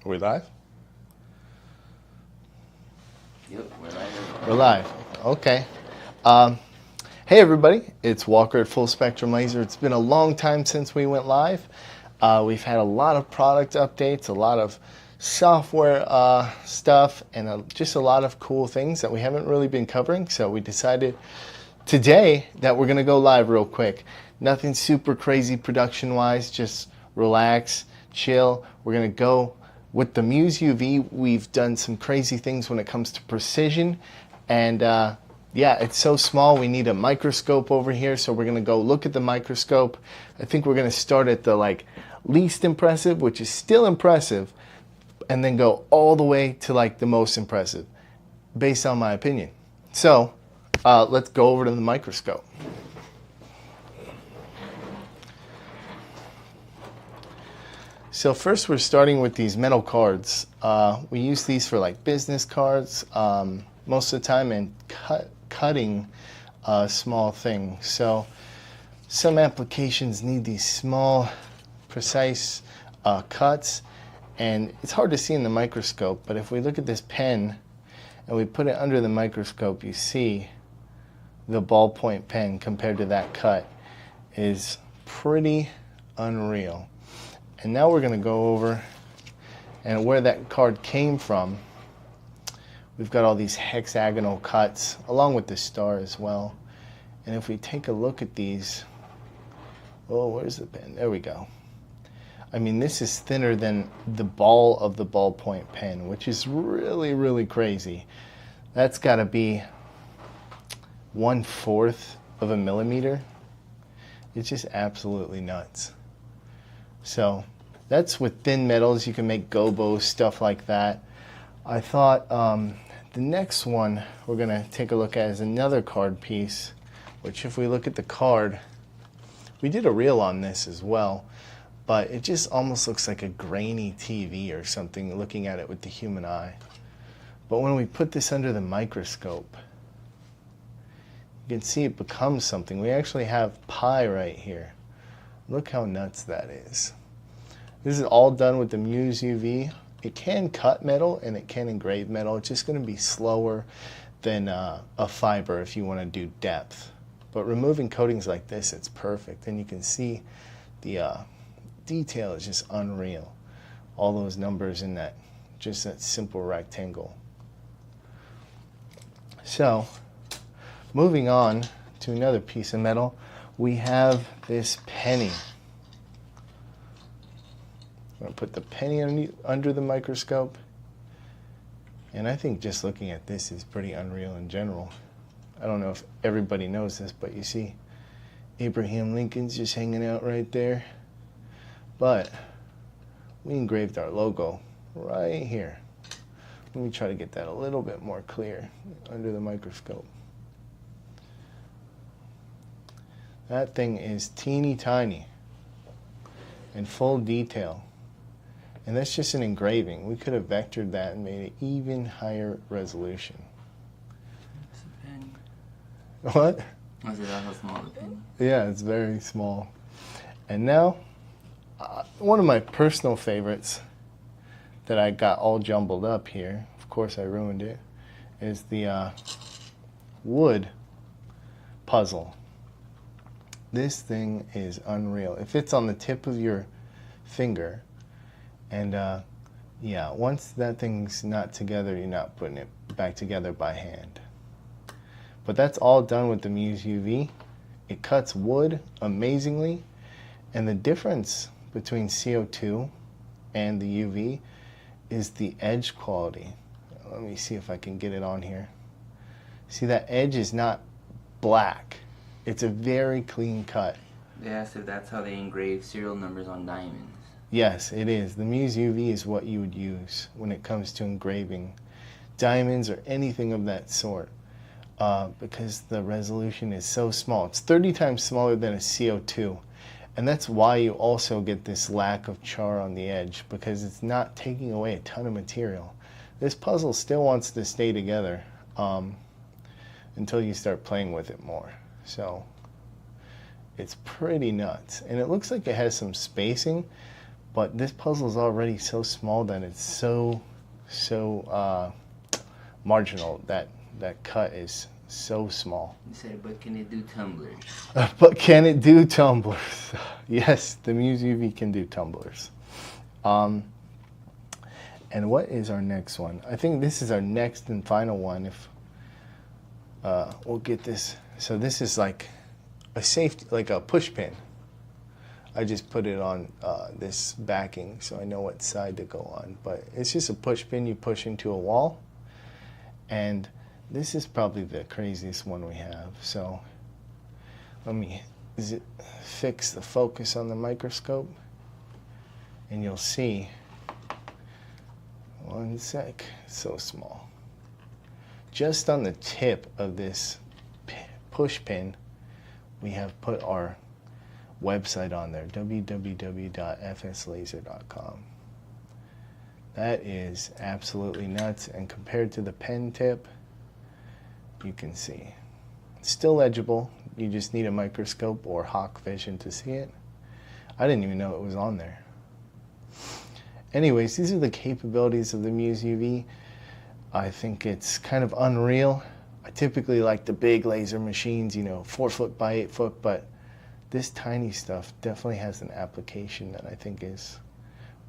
Are we live? Yep, we're live. We're live. Okay. Hey everybody, it's Walker at Full Spectrum Laser. It's been a long time since we went live. We've had a lot of product updates, a lot of software stuff, and just a lot of cool things that we haven't really been covering. So we decided today that we're going to go live real quick. Nothing super crazy production-wise, just relax, chill. We're going to go with the Muse UV. We've done some crazy things when it comes to precision, and yeah, it's so small we need a microscope over here, so we're going to go look at the microscope. I think we're going to start at the least impressive, which is still impressive, and then go all the way to the most impressive, based on my opinion. So let's go over to the microscope. So first we're starting with these metal cards. We use these for business cards most of the time, and cutting small things. So some applications need these small, precise cuts, and it's hard to see in the microscope, but if we look at this pen and we put it under the microscope, you see the ballpoint pen compared to that cut is pretty unreal. And now we're going to go over and where that card came from. We've got all these hexagonal cuts along with the star as well. And if we take a look at these, oh, where's the pen? There we go. I mean, this is thinner than the ball of the ballpoint pen, which is really, really crazy. That's got to be 1/4 of a millimeter. It's just absolutely nuts. So that's with thin metals. You can make gobos, stuff like that. I thought the next one we're going to take a look at is another card piece, which if we look at the card, we did a reel on this as well, but it just almost looks like a grainy TV or something looking at it with the human eye. But when we put this under the microscope, you can see it becomes something. We actually have pi right here. Look how nuts that is. This is all done with the Muse UV. It can cut metal and it can engrave metal. It's just going to be slower than a fiber if you want to do depth. But removing coatings like this, it's perfect. And you can see the detail is just unreal. All those numbers in that, just that simple rectangle. So, moving on to another piece of metal, we have this penny. I'm going to put the penny under the microscope. And I think just looking at this is pretty unreal in general. I don't know if everybody knows this, but you see Abraham Lincoln's just hanging out right there. But we engraved our logo right here. Let me try to get that a little bit more clear under the microscope. That thing is teeny tiny in full detail. And that's just an engraving. We could have vectored that and made it even higher resolution. It's a penny. What? I said that's how small the penny. Yeah, it's very small. And now, one of my personal favorites that I got all jumbled up here, of course I ruined it, is the wood puzzle. This thing is unreal. It fits on the tip of your finger. And yeah, once that thing's not together, you're not putting it back together by hand. But that's all done with the Muse UV. It cuts wood amazingly. And the difference between CO2 and the UV is the edge quality. Let me see if I can get it on here. See, that edge is not black. It's a very clean cut. They asked if that's how they engrave serial numbers on diamonds. Yes, it is. The Muse UV is what you would use when it comes to engraving diamonds or anything of that sort, because the resolution is so small. It's 30 times smaller than a CO2, and that's why you also get this lack of char on the edge, because it's not taking away a ton of material. This puzzle still wants to stay together until you start playing with it more. So it's pretty nuts. And it looks like it has some spacing, But this puzzle is already so small that it's so marginal. That cut is so small. You said, but can it do tumblers? But can it do tumblers? Yes, the Muse UV can do tumblers. And what is our next one? I think this is our next and final one. If we'll get this. So this is like a safety, like a push pin. I just put it on this backing so I know what side to go on. But it's just a push pin you push into a wall. And this is probably the craziest one we have. So let me fix the focus on the microscope. And you'll see, one sec, it's so small. Just on the tip of this push pin, we have put our website on there, www.fslaser.com. That is absolutely nuts, and compared to the pen tip, you can see. It's still legible, you just need a microscope or hawk vision to see it. I didn't even know it was on there. Anyways, these are the capabilities of the Muse UV. I think it's kind of unreal. I typically like the big laser machines, you know, 4 foot by 8 foot, but this tiny stuff definitely has an application that I think is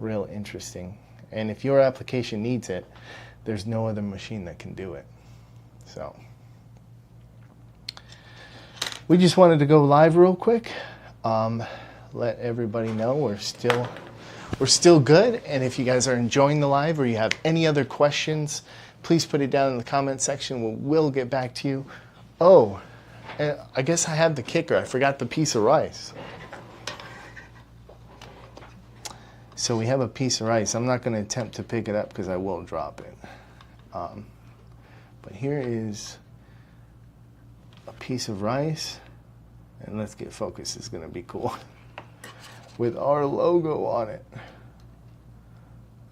real interesting. And if your application needs it, there's no other machine that can do it. So we just wanted to go live real quick. Let everybody know we're still good. And if you guys are enjoying the live or you have any other questions, please put it down in the comment section. We'll get back to you. Oh, and I guess I had the kicker. I forgot the piece of rice. So we have a piece of rice. I'm not going to attempt to pick it up because I will drop it. But here is a piece of rice. And let's get focused. It's going to be cool. With our logo on it.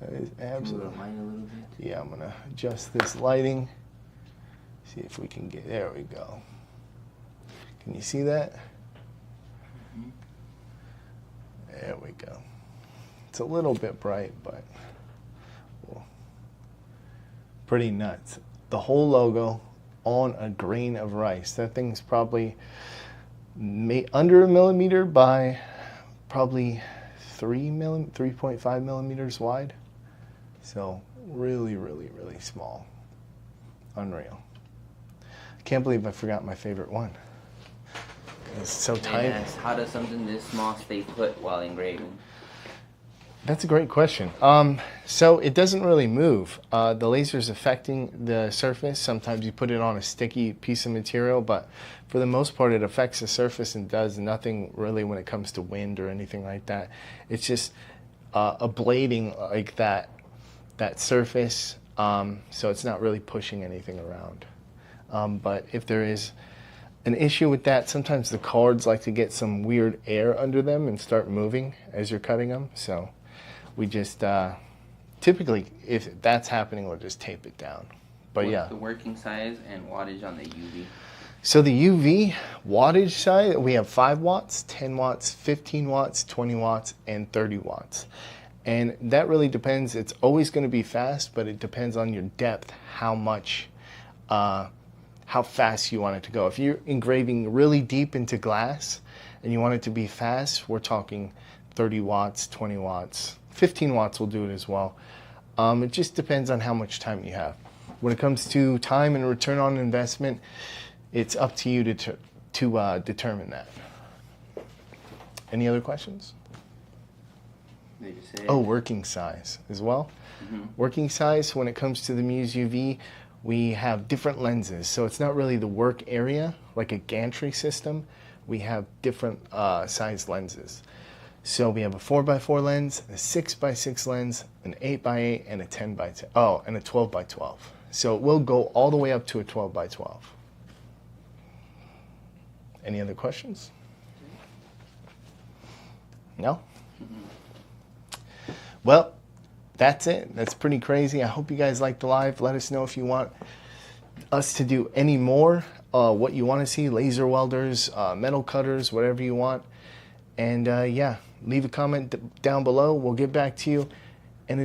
That is absolutely. Light a little bit. Yeah, I'm going to adjust this lighting. See if we can get, there we go. Can you see that? Mm-hmm. There we go. It's a little bit bright, but well, pretty nuts. The whole logo on a grain of rice. That thing's probably under a millimeter by probably 3.5 millimeters wide. So really, really, really small. Unreal. Can't believe I forgot my favorite one. It's so tiny. How does something this small stay put while engraving? That's a great question. So it doesn't really move. The laser's affecting the surface. Sometimes you put it on a sticky piece of material, but for the most part it affects the surface and does nothing really when it comes to wind or anything like that. It's just ablating like that surface, so it's not really pushing anything around. But if there is an issue with that, sometimes the cards like to get some weird air under them and start moving as you're cutting them. So we just typically, if that's happening, we'll just tape it down. But What's the working size and wattage on the UV? So the UV wattage size, we have 5 watts, 10 watts, 15 watts, 20 watts, and 30 watts. And that really depends. It's always going to be fast, but it depends on your depth, how fast you want it to go. If you're engraving really deep into glass and you want it to be fast, we're talking 30 watts, 20 watts, 15 watts will do it as well. It just depends on how much time you have. When it comes to time and return on investment, it's up to you to determine that. Any other questions? Oh, working size as well. Mm-hmm. Working size, when it comes to the Muse UV, we have different lenses. So it's not really the work area, like a gantry system. We have different size lenses. So we have a 4x4 lens, a 6x6 lens, an 8x8, and a 10x10. Oh, and a 12x12. So it will go all the way up to a 12x12. Any other questions? No? Well, that's it. That's pretty crazy. I hope you guys liked the live. Let us know if you want us to do any more, what you want to see, laser welders, metal cutters, whatever you want. And yeah, leave a comment down below. We'll get back to you. And